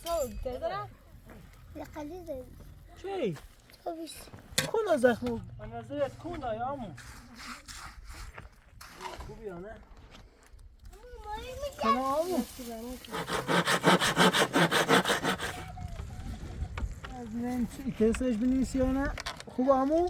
صوت كذا لقليل چی؟ خوبیش کونه زخم به نظرت کونه یا عمو خوبی یا نه؟ سلام عمو از نیم چی تستش بنویسی یا نه؟ خوب عمو؟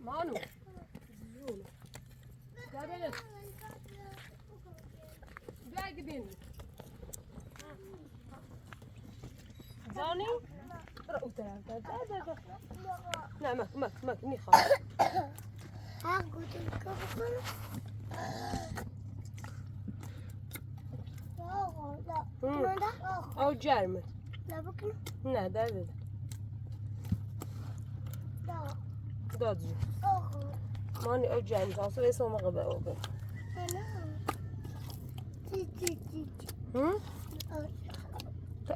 مانو گابنه بیا گبین زانی برو اون طرف نه مک میخوام ها گوتون که بکنم او جرمه لا بکنم نه در بده داد جو ماني او جرمه اصلا اسمه مغبه او به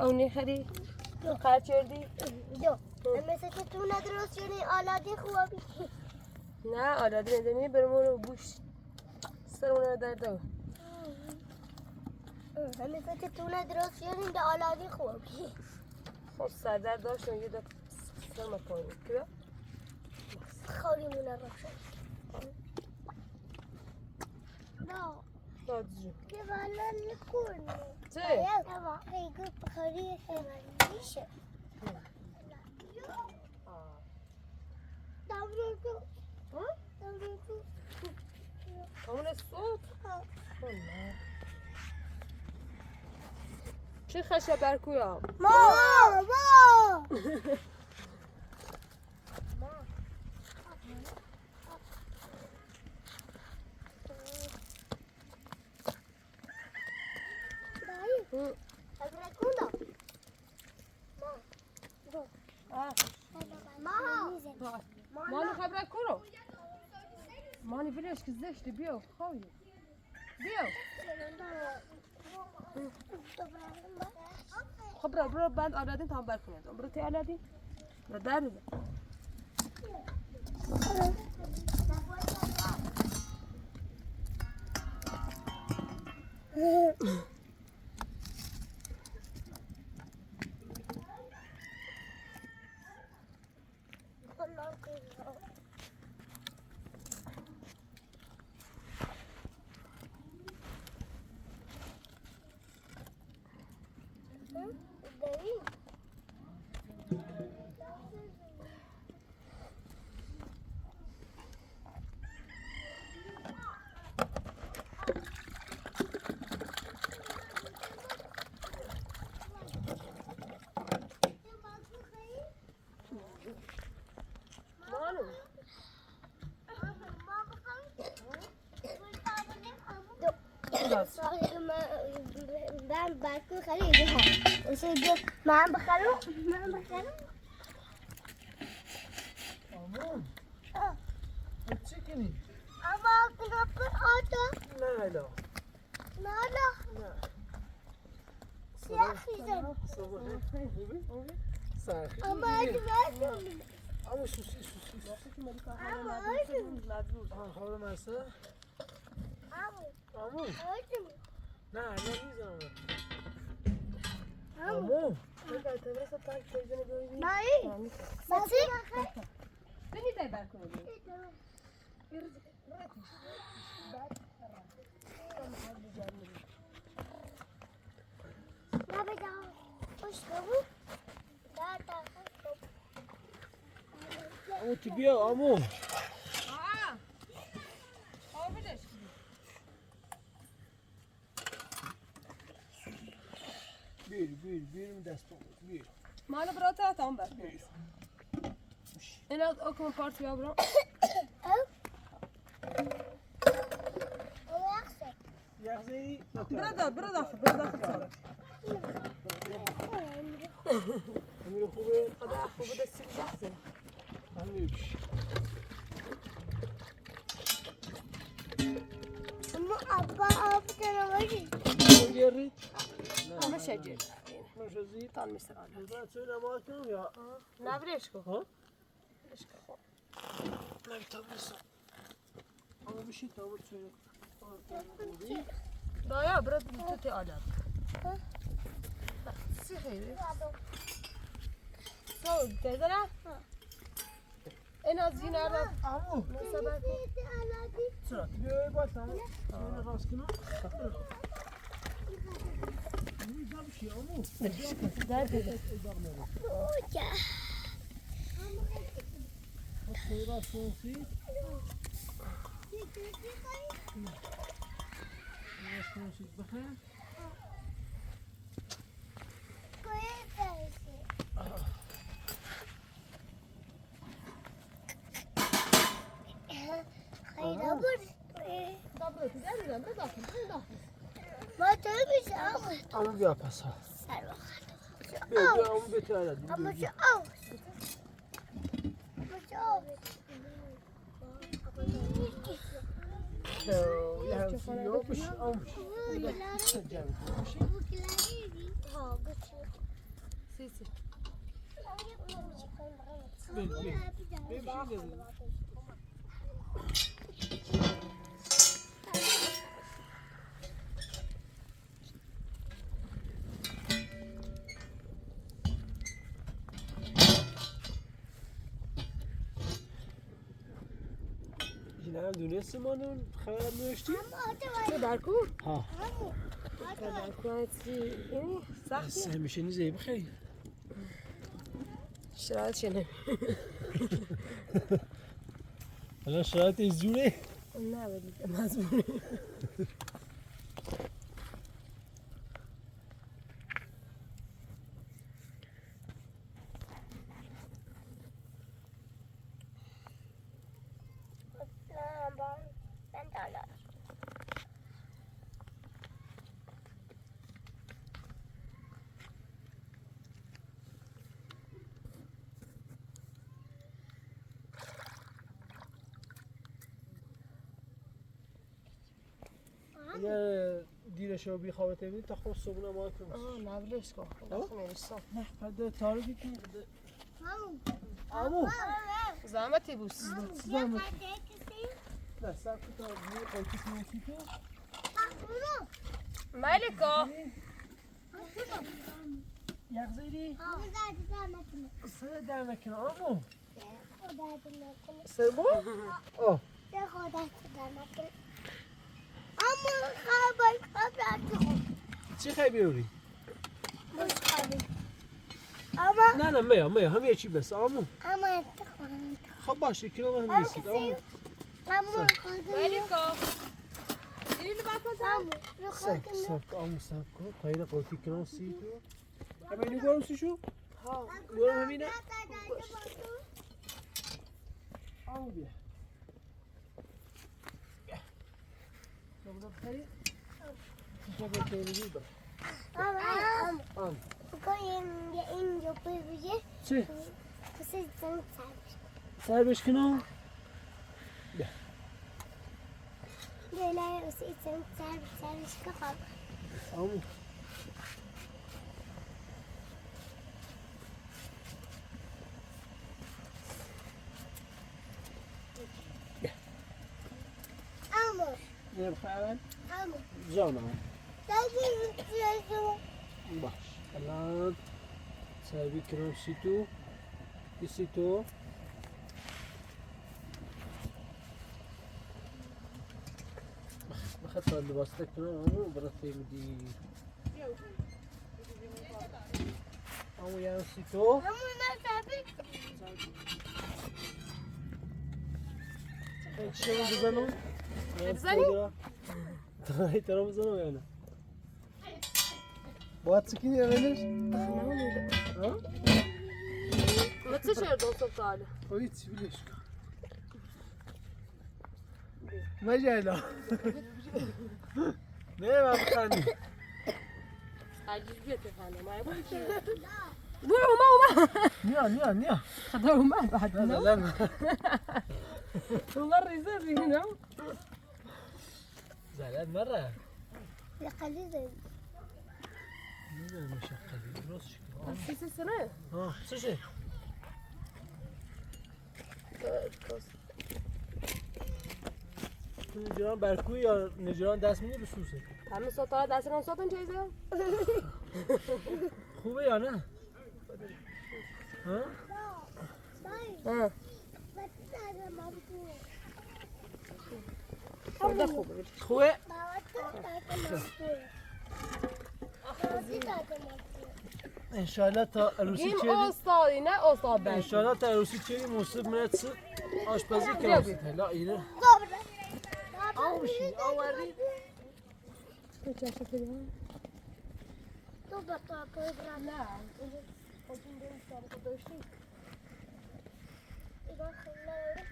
اونی خری قرار چردی دو مثل که تو ندرست یعنی آلاده خوابی نه آلاده ندمی برمونو بوش سرمونو در دو مثل که تو ندرست یعنی ده آلاده خوابی خب سردر داشت یه دو سرمه پایین که خوابیمونه روشن نه داد جو که والا نکنه چه؟ خیلی بخاری خیلی میشه دورو تو همون صوت چه خشه برکویا ما مانو خبره کرو مانی بلش که زشتی بیا خواهی بیا خب برو بند آلادین تا هم برکنید برو تی آلادین برو در بده Ben Berk'ı kalıydı ha. O şeyde ben bakalım. عمو چی کنی؟ Ama kapı orada. نه هلا Nala. Siyah güzel. سرخی Ama hadi vermiyorum. عمو سوسی Ama öldüm. خواب مسته؟ عمو Öldüm. نه نه میزنم Ama. عمو Nail. Nasıl? بنی دای برکنید Ne yapacağım? Hoş geldin. عمو تبيا عمو بير من دستم بير مال براتا تام بر اینا اوکم پارت بیا برام يغزي بردا صار امير خوبه خدا خوب دستی بزنه امير يريد همه شجر مش زيد تان میسران بعد سوينا ما كان يا نبریش کو ها برش کو لا تبص انا بشي تاول سوينا دایا برد تو تی آدم سی خیلی سو تزرع این از این آدم عمو مسابقه سرعت بيا بس عمو سوينا راس كنا بشي عمو در بده خيرا صوصي صوصي بخير عمو بيا بس بيا عمو بيتعالى يا سيو مش عمو سی سی نه دونستی مانون خبر نوشتی؟ تو درکو ها درکو هستی اینی سختی همیشه نیزه بخیر شرایط چنه الان شرایط زوره نه بدید مزمونه اگر دیرش رو بیخوابت ببینید تا خود صبحونه ما کنم نبلیش کن خب نمیشتم نه پده تاریخی که عمو زحمتی بوس نه سب که تا بیر قیتی کنیسی تو مالکا یک زیری سر در نکنه عمو سر بو آه چی خیلی بیاری؟ نه نه میا هم یه چی بس عمو خب باشه کلو هم نیستید عمو مالکا اینو سب عمو سب کن خیلی قیتی کنیسی تو همینی گرم سی شو؟ ها گرم همینه؟ عمو بیا بخری؟ چه بکنی بیا عمو چه؟ سر بشکنم؟ بیا عمو نه بخیر جانم باش الان سربی کنم سی تو بخاطر لباس تکنم عمو برات میدی همون یعنی سی تو همون نزدی چه بزنم؟ بزنی؟ ترای ترا بزنم یا نه؟ باید سکینی اولش؟ ها؟ ما چه شده دوست ساله؟ هیچ بیلش کن مجالا نه من بخندی عجیب بیه تفنه ما یه چه اومد نیا خدا اومد بعد نه نه اومد ریزه بینم زلال مرة لقلي زي نه مشقة درست شكل سی سنه ها سوشي نجران برکوی یا نجران دست میدی به سوسه همه ساعت دست من ساعتن چیزه خوبه یا نه ها ها خورده خوبه خوبه انشالله تا عروسی این چری استادی نه استاد بند انشالله تا عروسی چری موسیقی منت آشپزی کنید لا اینه آوشی آوردی تو بطا پروگرام نه خودتون بریم سر داشتی اینا خیلی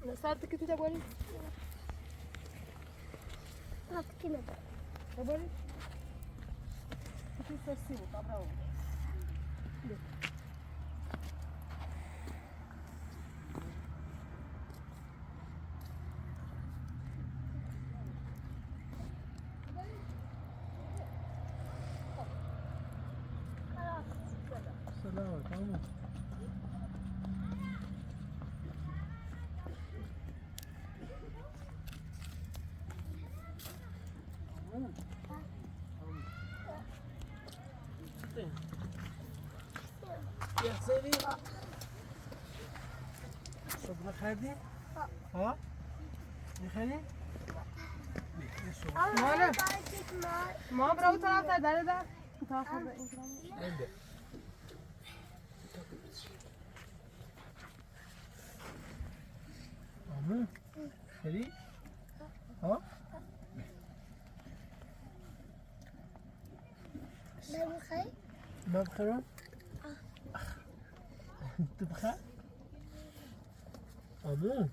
نصرت كنت تقولي كده تقولي كنت تفسيري طبعا سلام تمام يا حسيني صدق خدي ها میخری؟ ماله ما برو طرف در در طرف بنده عمو خری؟ ها؟ بخير ما بخيرون؟ انت بخير؟ عمو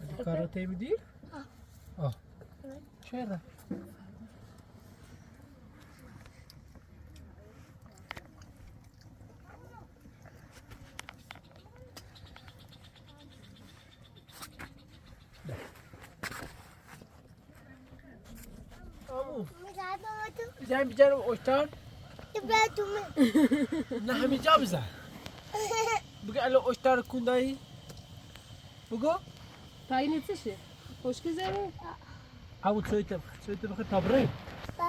هذه كاروتي مدير؟ اه شيرة عمو جاي بجانب اوشتان نحن جابزة بقى له اوشتان كونداي بقى تايني تشي خوشكي زي عمو سويت بخي تبري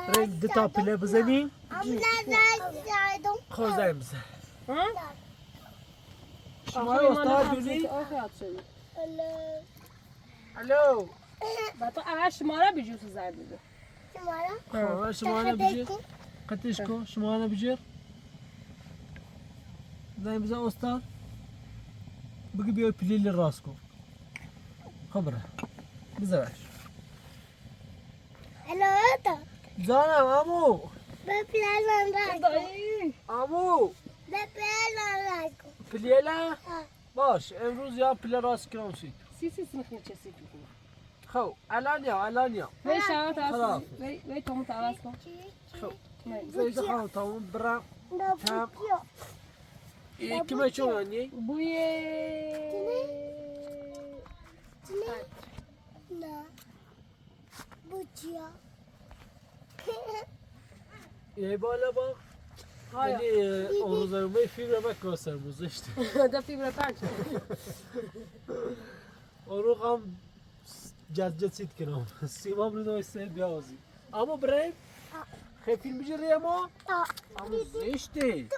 ريك دتا بلا بزني خوزايم بزن ها شما استاد دونی الو بعد اول شماره بجوز زنگ بده شما انا بجير قتشكو شما انا بجير زين بزن استاد بقي بيو بليل راسكو خبره بزاش الو زانا عمو ببلان عمو ببلان بليلة باش امروز يا بلا راس كرامسي سی سنخ چسی خو الان وی شما خلاص. تاس وی توم تاس کن خو زي زخان تاون برا تام كما شو يعني بوی لا بوجيا يا بالا با ولی اون روزای فیبر با کاسر بوزشت. ده فیبر پنج. آروغ هم جد سید کنم. سیمام رو دوست بیازی. اما برای خیلی فیلم بجری اما زشته.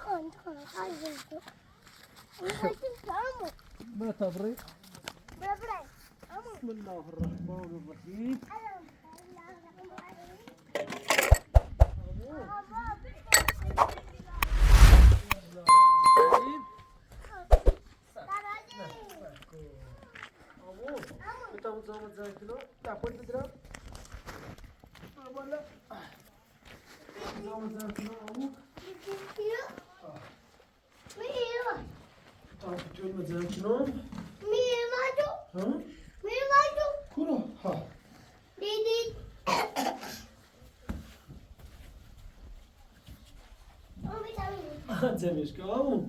ما تبري بسم الله الرحمن الرحيم زميش كامو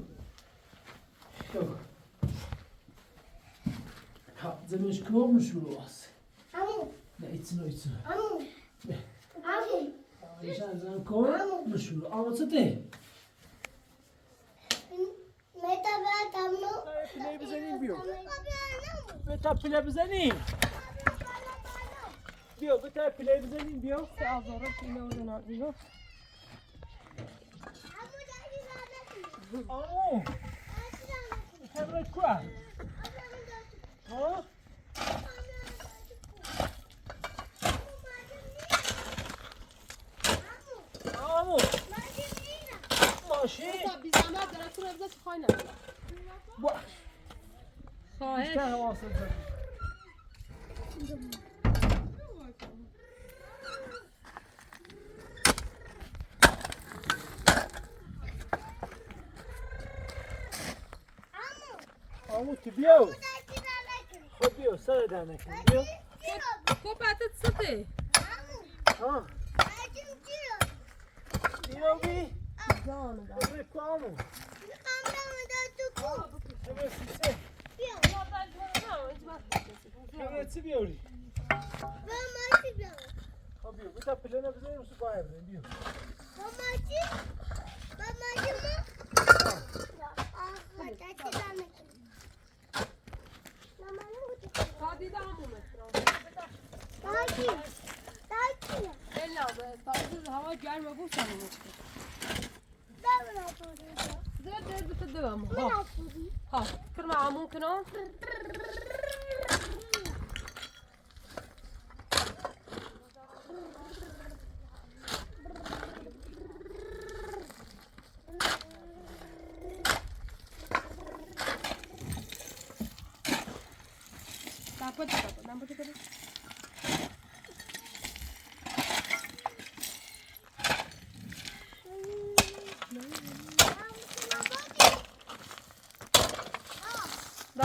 ها زميش كامو شو راس لا يتسنو عشان زمان كامو مشهور اما صدق متى بقى تعملوا بلاي بزنين بيو متى بلاي بزنين بيو متى بلاي بزنين بيو سأزورك إلى ودنا بيو. اوه كاميرا كوا ها امو ماشي بی زحمت داره تو رو بذار تو خواهی نمیده. خواهش. بیشتر حواست داری. امو تو بیو خب بیو سر در نکن بیو کو باتت سته. ها بیو بی جان دا. بری کو امو بری سیسه بری چی بیوری خب بیو بتا پلنه بزنیم سو بایر بیو Mama, دیدم اومد. Dai, الا تازه هوا گرمه بود سمون. ده بتدوم. ها كرنا عمون كنا. Dapat.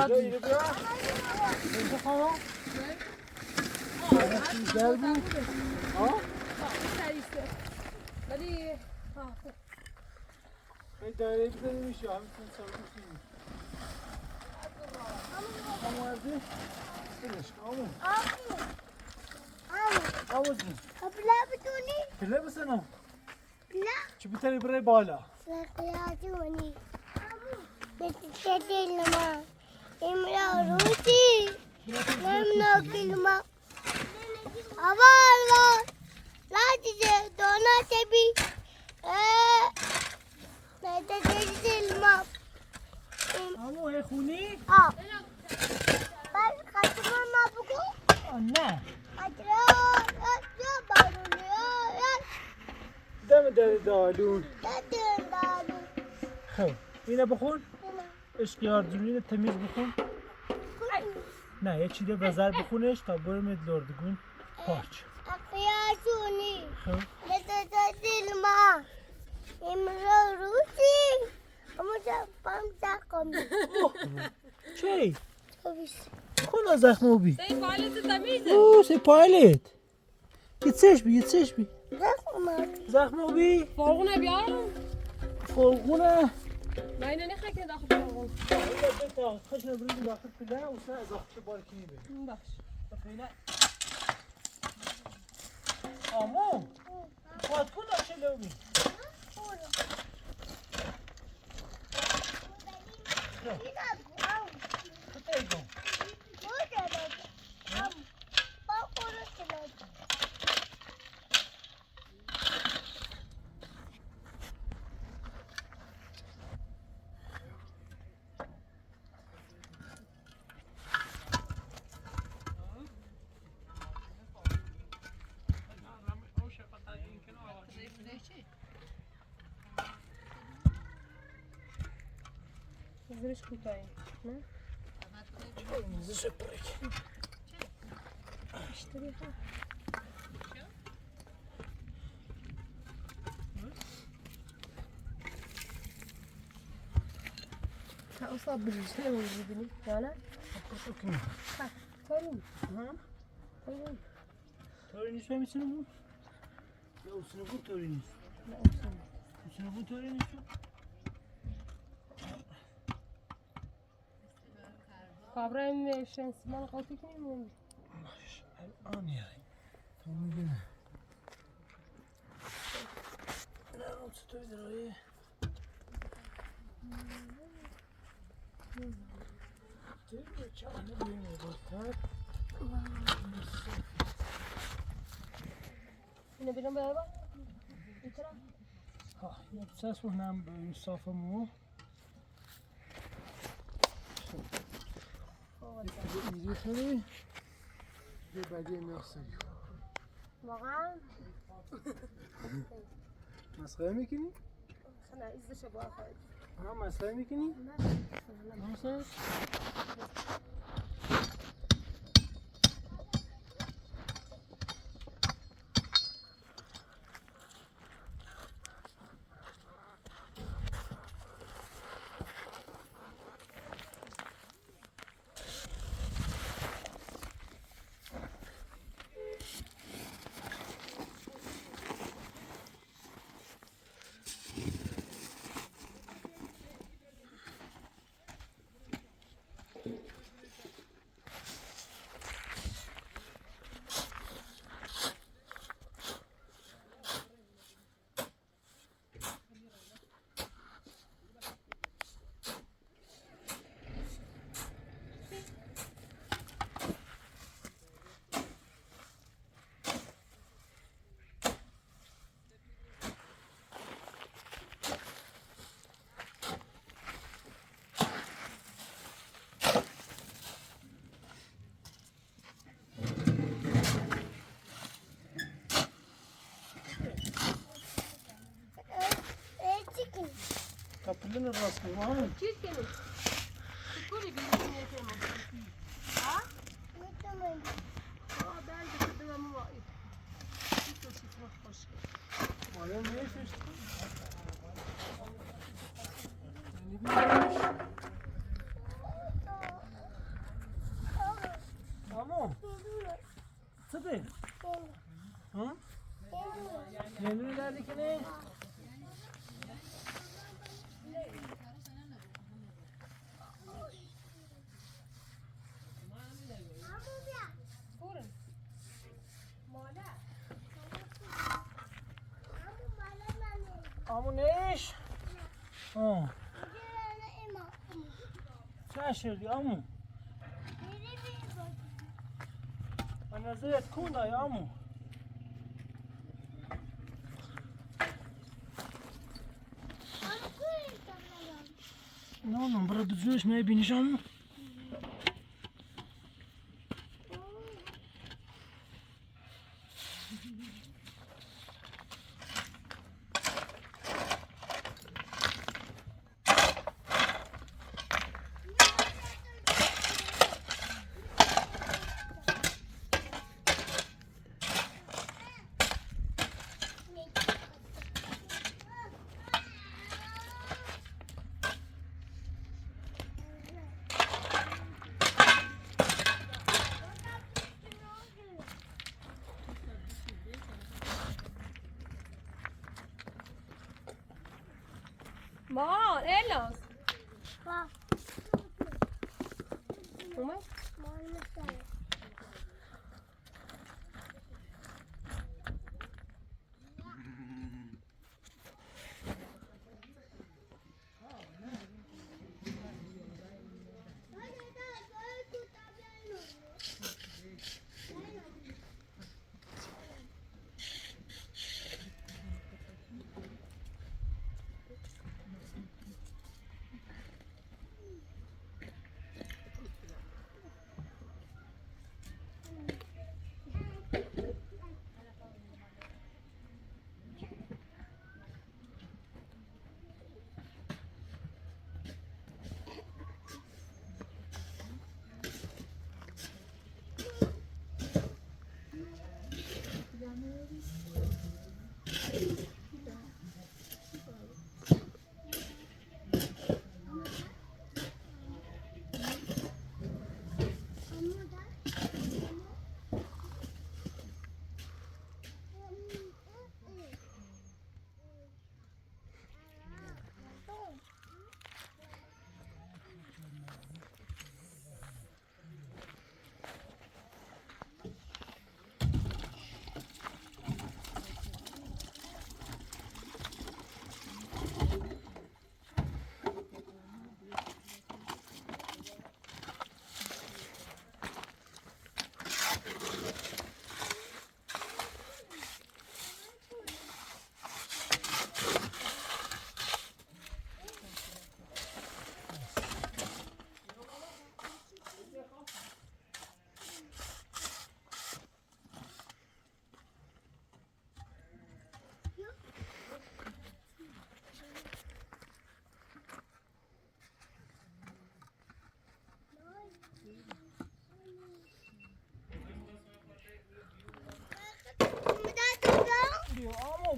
بیا اینو بیا اینجا خواهم گرمی ها ولی خیلی داره بزنی میشه همین سال همون ورده بلش آمون آمون جون پله بسنم چی بیتری برای بالا همون ای خونی؟ نه دم در دالون خب اینه بخون اشکیار جونین تمیز بخون نه یه چیده بزر بخونش تا برم لردگون پارچ خب چی؟ خون زخمو بی سی پایلت تمیزه. اوه سی پایلت یتسش بی زخمو بی فرغونه بیارم. فرغونه ما اینو نخواه که داخل فرغون. خشن بریم داخل پله و سه از آخر بارکی میبریم باش. بفینه آمو خواهد کن داشته لومی زیرش کوتاهی نه؟ میزش پرک اشتری ها تا اصلا بریش نمیدونی بینی یا نه؟ ها تاریم تاریم طوری نیست میتونم بود؟ نه اصلا بود طوری نیست نه اصلا بود طوری نیست کابرایم شنسمان قاطی کنیم الان یاری تو میگنه نه اون چطوری درایه دیگه چانه بیمه بودتر اینو بیرون بره با میتونم یه بساس هم به این صافه مو ایزی خیلی یه بدیه میخصی واقعا مسخره میکنی؟ خلا ایزدشه با خواهد ها مسخره میکنی؟ نه مسخره؟ Kapılın rastgele var mı? چیز کنی سکوری بیرون میتونم ها؟ میتونم آه برد بدم موایی تو شکر خوش Malum ne işte? Tamam. Tabii. Ha? Kendini nerede ki ne? فورن Amu ne iş? Ha. Şaşırdı amu. Nazaret kunda ya amu. Ne oğlum burada düzleşmeye bineceğim mi?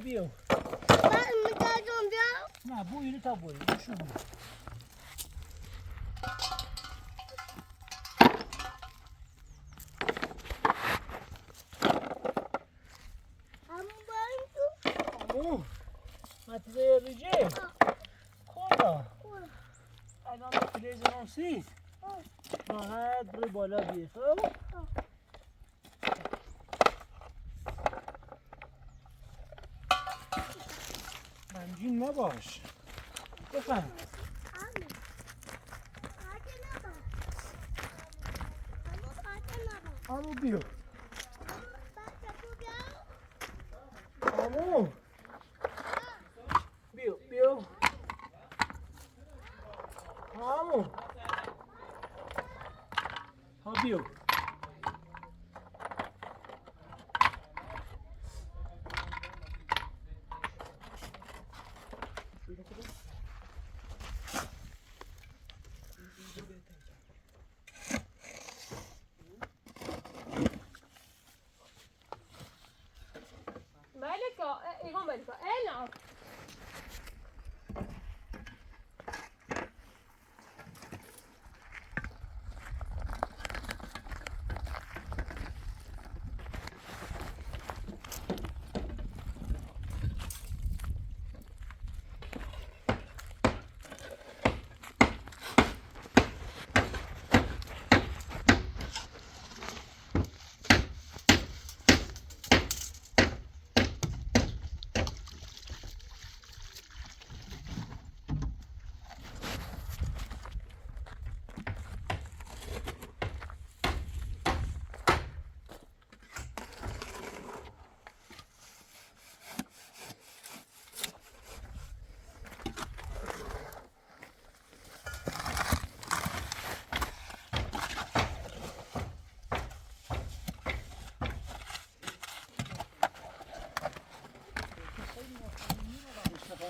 بیو. من می‌خوام بیام. نه بو اینو تا بوی بشو بو. امو متزه ریجه کولا الان پلیز نامسی راحت بروی بالا بیه خب غمگین نباش بفهم امو بیو امو بیو امو ها بیو مالك ايغون مالك العب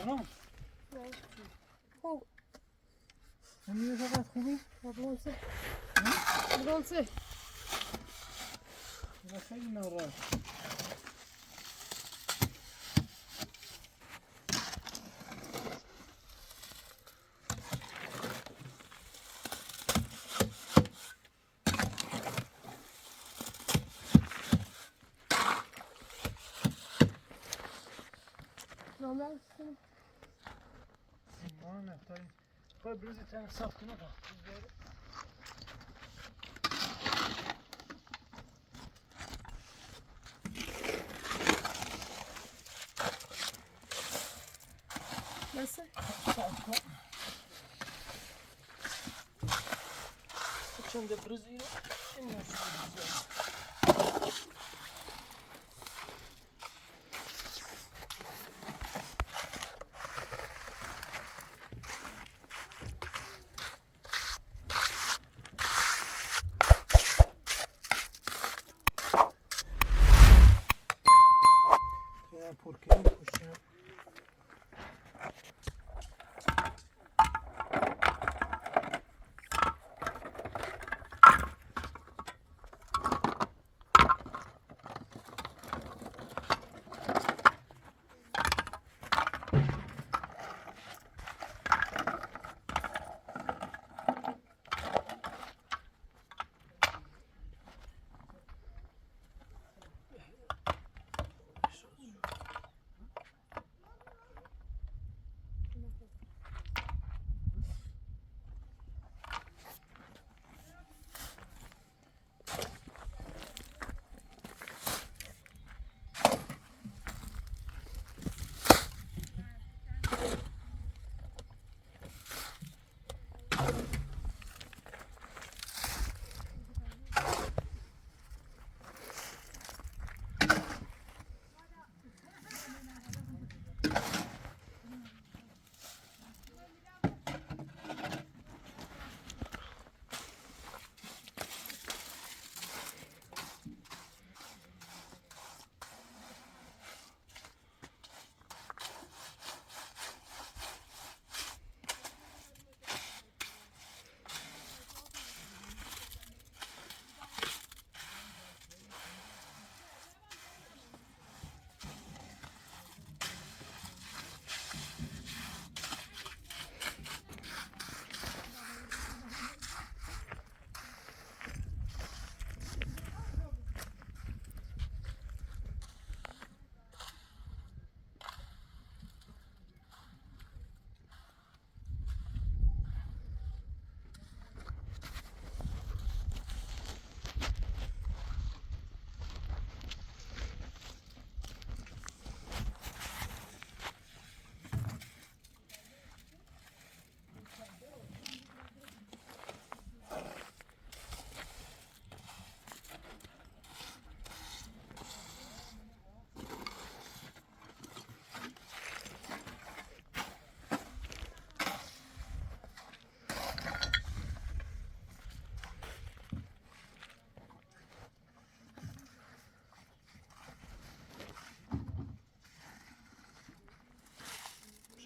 خانم خوب همین فقط خوبی؟ برونسه برونسه خیلی ناراحت نامرد ما نفتاری خواهی بروزی تن صاف کنه با بسه صاف کن چند بروزی رو این نشون پرکه پشتم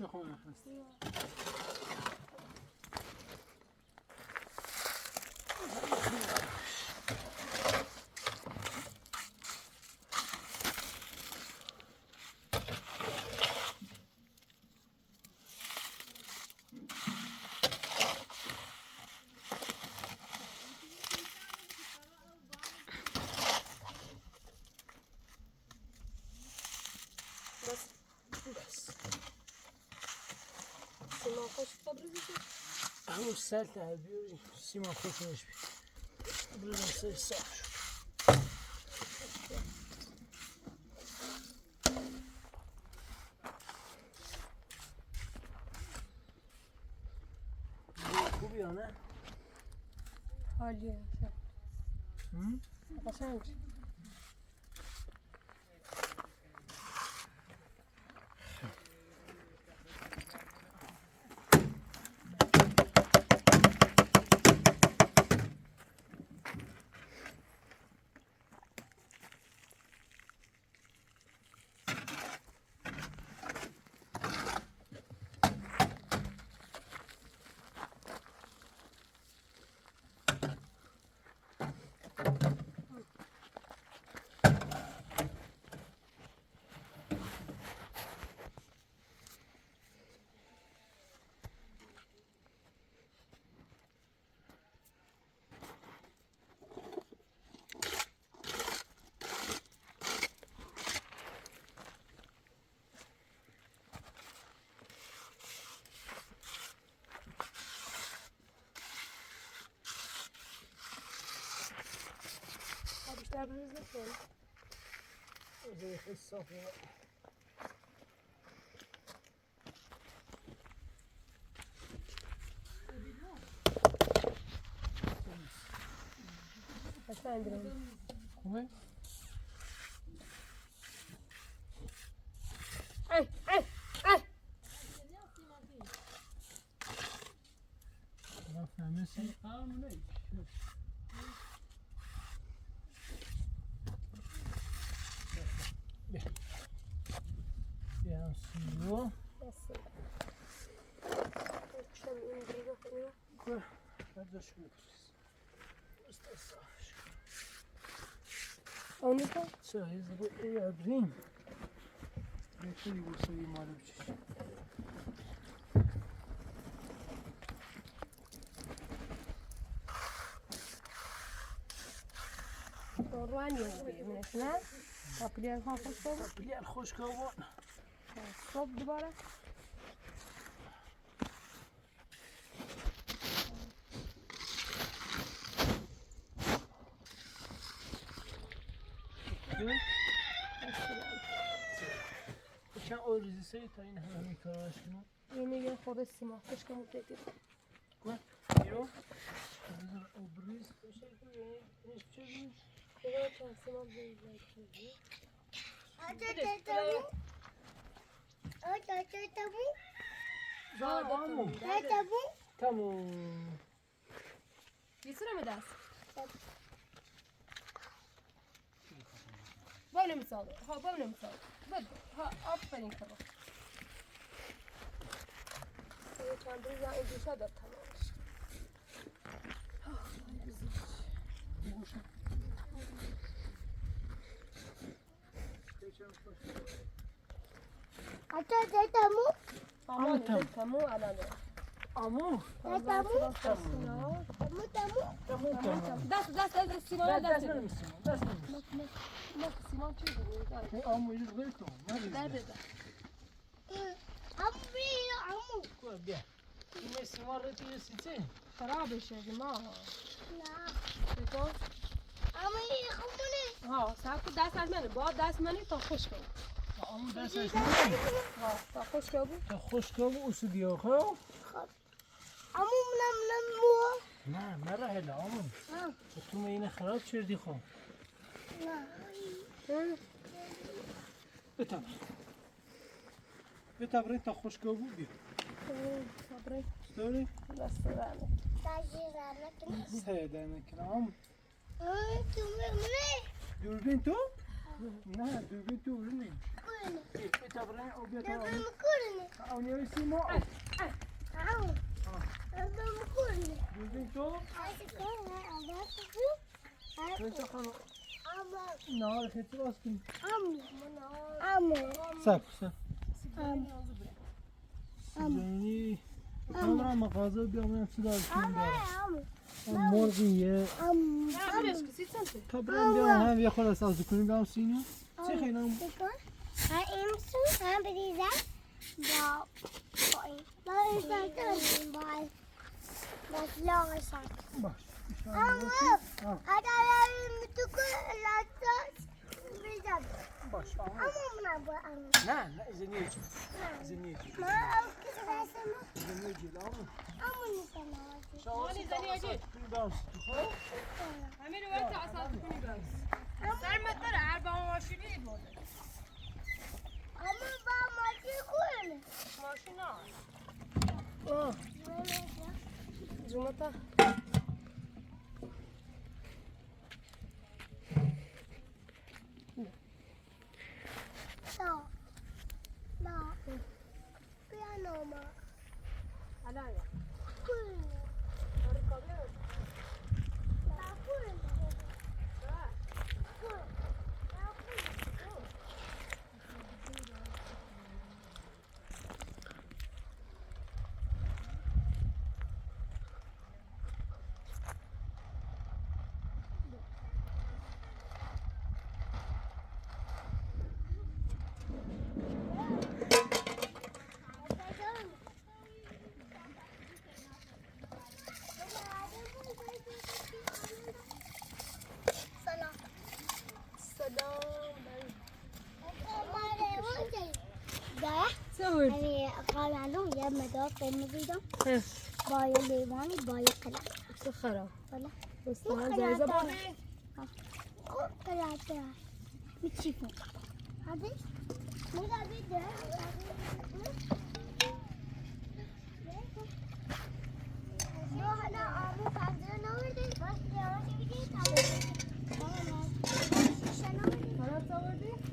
چه خونه هست بس بس سیمان خوش ببریزی همون سل تا بیاری سیمان خوش نش بی بریزم سر صاف شد خوبی یا نه؟ حالیه قشنگ بیشتر بریز نکن بذاری خیلی صاف قشنگ دارم خوبه؟ ای ای ای نفهمیسی؟ بیا هم سیلو بس چم این بریز کنیم که برداشت بپریز بسته صافش اونی کن چه هیزه با ای ابرین بهتری بسه ای مالو بچش روانی میشه نه پاپلیار ها خوش بود بلیار خوش که بود صبح دوباره چند آریزی سری تا این همه میکارش کنم اینه یه خورده سیمان خوش که مبتدی بیرون بذار آبریز باشه اینش چه روز خدا چند سیمان بریز تموم Yesene ders. Böyle mi sağlıyor? Ha böyle mi sağlıyor? Böyle. Ha aferin kızım. Seni çandırız ya ödüşe de tamam işte. Aman tamam anne. Amu Tamam. Ders Sinan'a ders edin. Bak Sinan çözüyor. Amu yüz gayet oldu. Nerede? Gel. Yine simarı diyorsun sen. خراب شدیم ها چطور؟ ها صاحب دست از منه با دست منی تا خوش کنی Amu derseniz ne? ها تا خوش کنی Ta hoş geldin usu diyor ha? Ne, mera hele amu. Oturma yine harap çirdi ha. Betab. Betab re ta hoş geldin diyor. صبري Söyle. بس راني Seyden ekram. Dürbün tu? Ne, dürbün tu ne? بتبرين او بيتا مكورني او نيسي ما عم مكورني بيجين تو كيف خلو نهار خيتي باسكن ساك ساك يعني كاميرا مغازه بيعمل صداع مرغیه تا برم بیام هم یه خورده سازی کنیم بیام سینو چه خیلی هم این سو هم بریزم با این ساکتون با لاغ ساکت باش اما اگر این تو لاتاس بریزم باش اما من با اما نه نه زنیج زنیج ما او که رسمه زنیج لامو اما نیستم مانی زنیجی همین رو باید تعصب کنی بس سر متر هر با ماشینی بوده اما با ماشین کنه ماشین ها جمعه لا بيانو ما عليا كل ركبي لا كل سوي قال عنهم يا مدار فيلم فيديو باي ليواني باي قلم سخرة ولا بس زي زبون قلم متشيفو هذا ماذا بده شو هلا عمو فاضل نوري بس يا شيء خلاص صورتي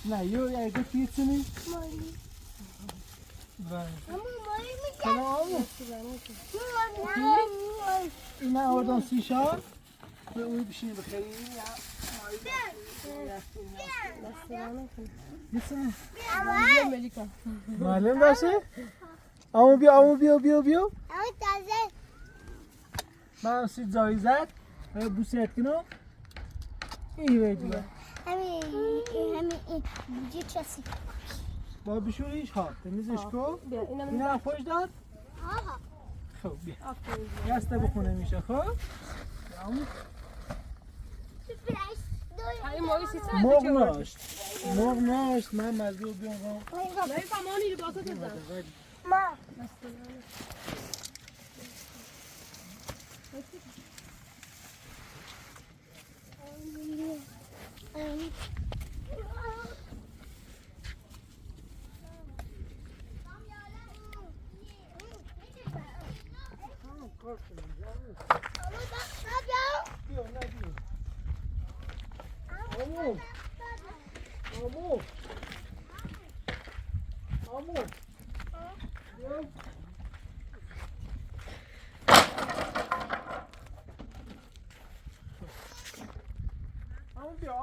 نه یو یه گفتی چنی؟ بله سلام اینا آوردن سیشان به اوی بشینی بخیری معلوم باشه؟ امو بیا من سید زایزد و بوسیت کنم این ویدیو همین بوجه چسی با بشوریش ها تمیزش کن اینا هم خوش داد؟ خب بیا یسته بخونه میشه خب مرغ ناشت من مزدور بیام نه زمانی رو باکت بزن ما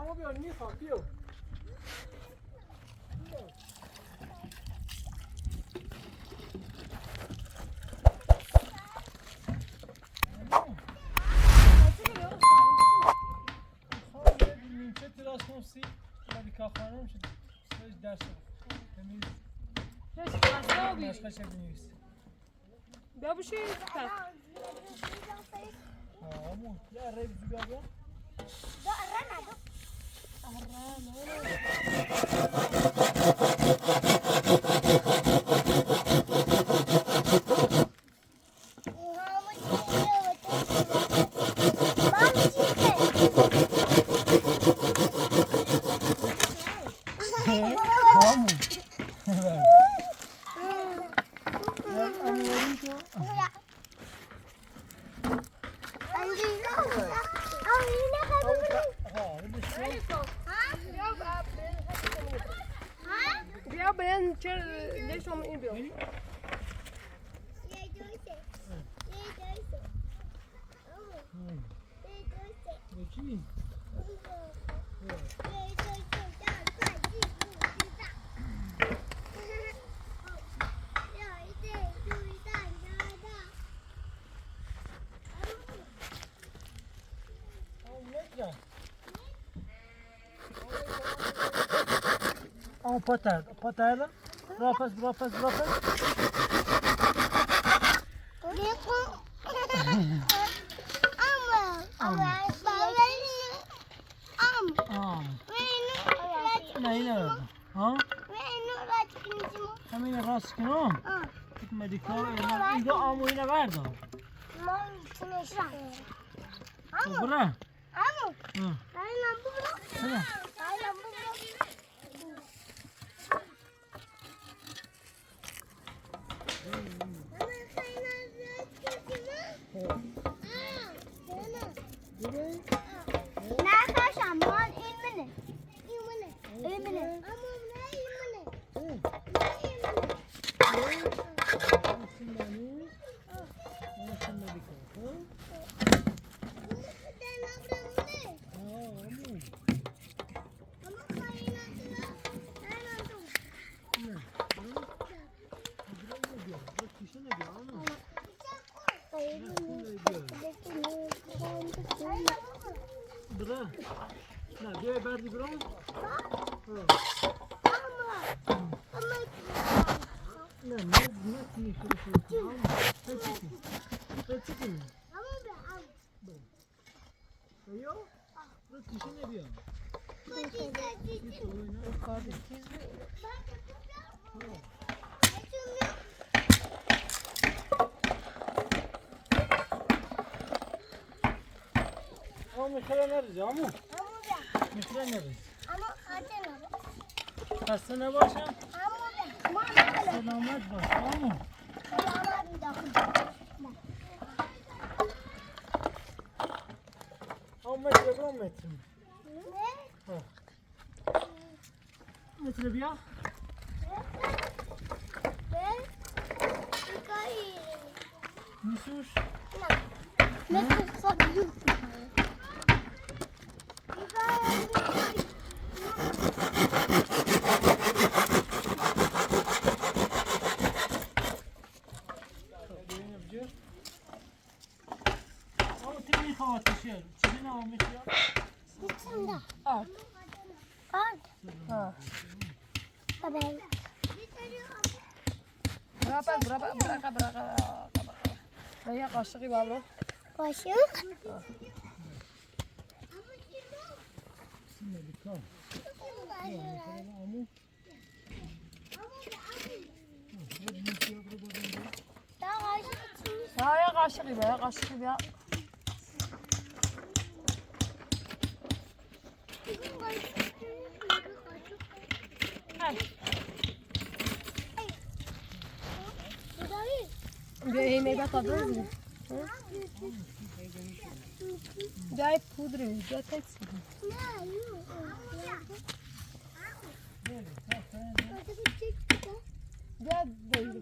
امو بیا میخوام بیا نیمچه تراس کنسی ولی کافانم شد سرش درس تمیز مشقه شد نیست بیا بشی امو یا ریب زوگا بیا Mom, ben leş ama iyi bir Ye döse. Ye döse. Ye döse. Peki. Ama patar da. Rapas. Ne verdi? Ha? Hemen rast kinam. Gitmedi kal. İdo amu yine verdi. Bura. Hı. Sana. Bura. Ne diye verdi bura? Ne Yo, bu kişi ne diyor? Ama mesela nerede? Amu? Mesela nerede? Kasına başa. Selamet baş. Amu. Amu metre bu metre mi? Ha. Metre bir ya. Nüsus. Ama tepeye kavat düşüyor. Çizine almış ya. Al. Ha. Bırak. Ya kaşık gibi abla. Kaşık. Şimdi bir kal. Amu. Ya kaşık gibi ya. Bir yemeğe tadınız mı? Gel pudra, gel tepsi. Gel böyle.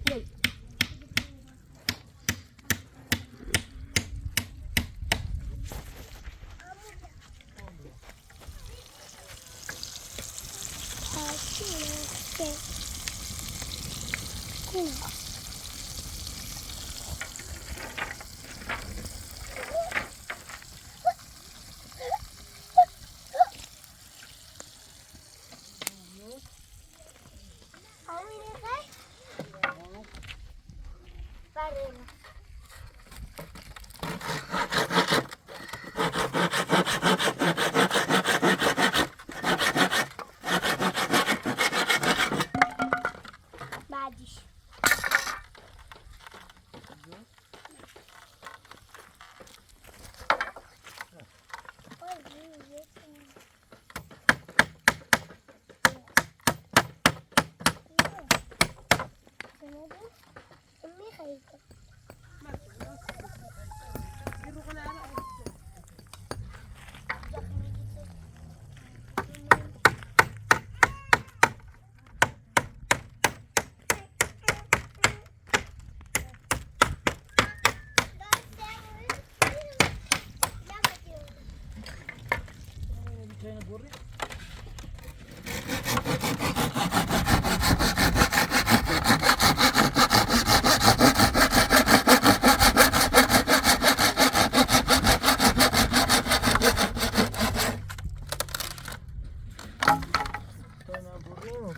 Gel. Badiş.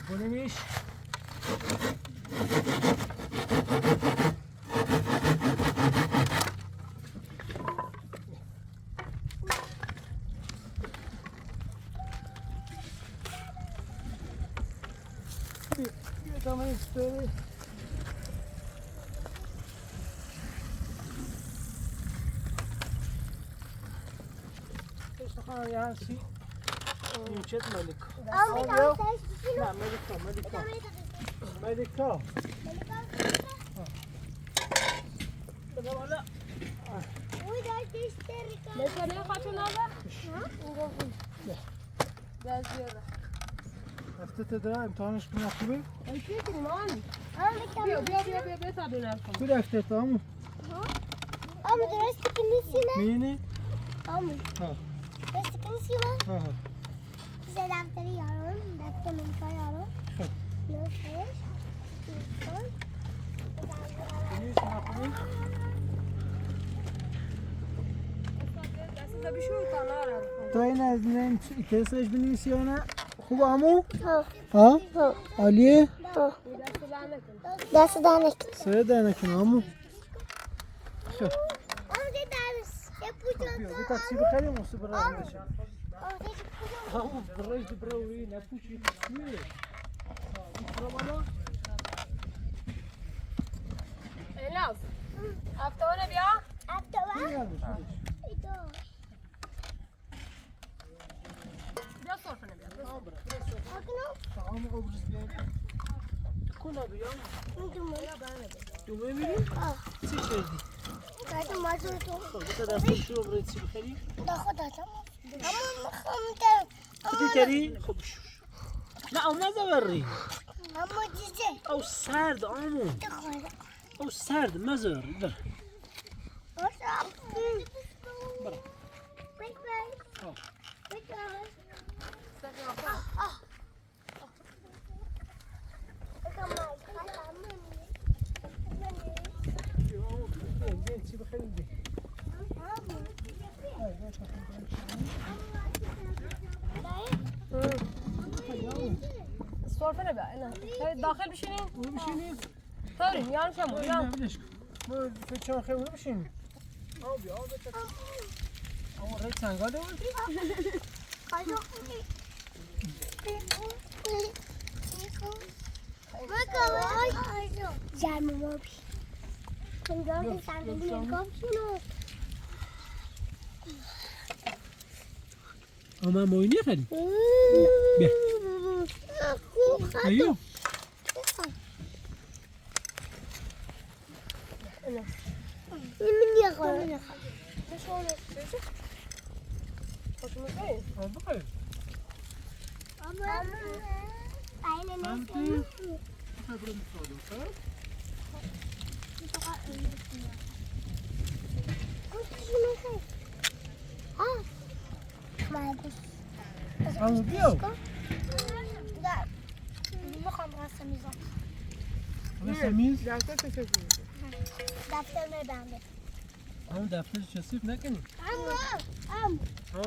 Bunun iş. Tamam istiyorum. İşte ha ya şey. Yumuşat Melik. Ama bir daha sen şişin. لا ملكة ملكة ملكة لا وده تشتري كم؟ ليش أنا خاطر هذا؟ Biraz yara. افتت ده امتحانش کنه خوبه؟ Erkek mi lan? Ama Bia tabii ne yapalım? تو افتت همون Ama درست کنیسی نه؟ مینه؟ Ama ها درست کنیسی نه؟ ها ها Size defteri yarın, defterini koyarım. Nöfeş. کنیش نکنی؟ Aslında bir şey utanlar herif. تو این از این کسش بنویسی یا نه؟ خوبه همون؟ Ha. ها؟ عالیه؟ Ha. Midesi lanet. Nasıl danek? سه دانه کنه همون خب Ama de ders yapacağım. بیا یه تاکسی بخریم واسه برای بشه Ama de همون برایش برای نپوشی چیه؟ برو بالا Elaz. Hafta öyle bir ya. Hafta var. gelmiş İdo. Biraz sonra ne bir ya. Bakın o. tamam obraz بیایم کنه بیام Unutma. تو ببینیم Ah. چی کردی؟ Zaten mazur to. خب تا دست شو برای چی بخری؟ Da khoda tamam. Ama خمتر. چی کردی؟ خب نه اما زوری Ama cici. او سرد آمون De khoda. او سرد مزار در Orada. برا Bekle. آه. Bekle. بیا چی بخریم بیا Sorfa ne be? Elaz. Hayır dahil bir şey değil. اون بشینیم Tabii yanlış ama. نه Yan. ولش کن ما فکر کنم خیلی اون بشینیم آب بیا آب بچه اما رای چنگاله بودی؟ اما موینی خیلی ایو Hoşumuz değil. آب بخیر اما بیا اما سمیز Defterime bende. اما دفترش کثیف نکنی Ama. ها